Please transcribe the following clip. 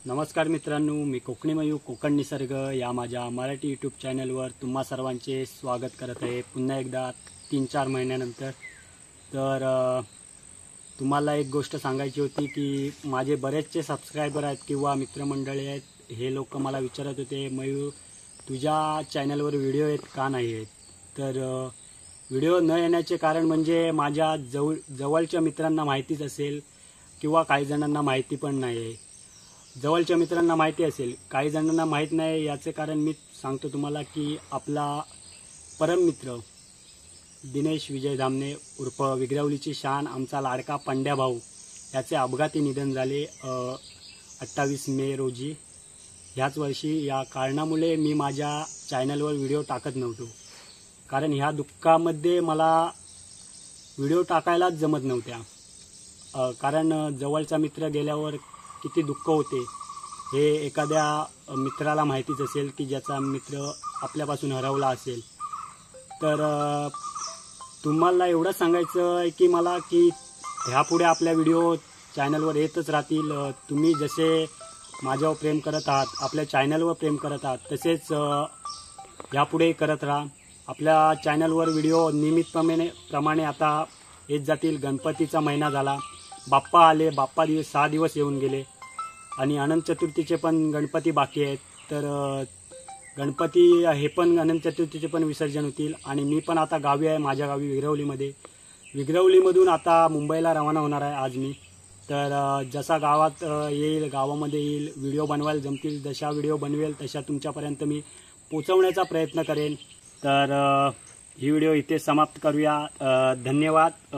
नमस्कार मित्रांनो, मी कोकणी मयू कोकण निसर्ग या माझ्या मराठी यूट्यूब चॅनलवर तुम्हा सर्वांचे स्वागत करत आहे पुन्हा एकदा 3-4 महिन्यानंतर। तर तुम्हाला एक गोष्ट सांगायची होती की माझे बरेचसे सबस्क्रायबर आहेत किंवा मित्रमंडळी आहेत, हे लोक मला विचारत होते, मयू तुझ्या चॅनलवर व्हिडिओ येत का नाही आहेत। तर व्हिडिओ न येण्याचे कारण म्हणजे माझ्या जवळच्या मित्रांना माहितीच असेल किंवा काही जणांना माहिती पण नाही आहे। जवळच्या मित्रांना माहिती असेल, काही जणांना माहीत नाही, याचे कारण मी सांगतो तुम्हाला की आपला परम मित्र दिनेश विजय धामणे उर्फ विग्रवलीची शान, आमचा लाडका पंड्या भाऊ याचे अपघाती निधन झाले 28 मे रोजी ह्याच वर्षी। या कारणामुळे मी माझ्या चॅनलवर व्हिडिओ टाकत नव्हतो, कारण ह्या दुःखामध्ये मला व्हिडिओ टाकायलाच जमत नव्हत्या। कारण जवळचा मित्र गेल्यावर किती दुःख होते हे एखाद्या मित्राला माहितीच असेल की ज्याचा मित्र आपल्यापासून हरवला असेल। तर तुम्हाला एवढं सांगायचं आहे की मला की ह्यापुढे आपल्या व्हिडिओ चॅनलवर येतच राहतील। तुम्ही जसे माझ्यावर प्रेम करत आहात, आपल्या चॅनलवर प्रेम करत आहात, तसेच ह्यापुढे करत राहा। आपल्या चॅनलवर व्हिडिओ नियमितप्रमाणे आता येत जातील। गणपतीचा महिना झाला, बाप्पा आले, बाप्पा 6 दिवस येऊन गेले आणि अनंत चतुर्थीचे पण गणपती बाकी आहेत। तर गणपती हे पण अनंत चतुर्थीचे पण विसर्जन होतील आणि मी पण आता गावी आहे, माझ्या गावी विग्रवलीमधून आता मुंबईला रवाना होणार आहे आज मी। तर जसा गावामध्ये येईल व्हिडिओ बनवायला जमतील, जशा व्हिडिओ बनवेल तशा तुमच्यापर्यंत मी पोहोचवण्याचा प्रयत्न करेन। तर ही व्हिडिओ इथे समाप्त करूया। धन्यवाद।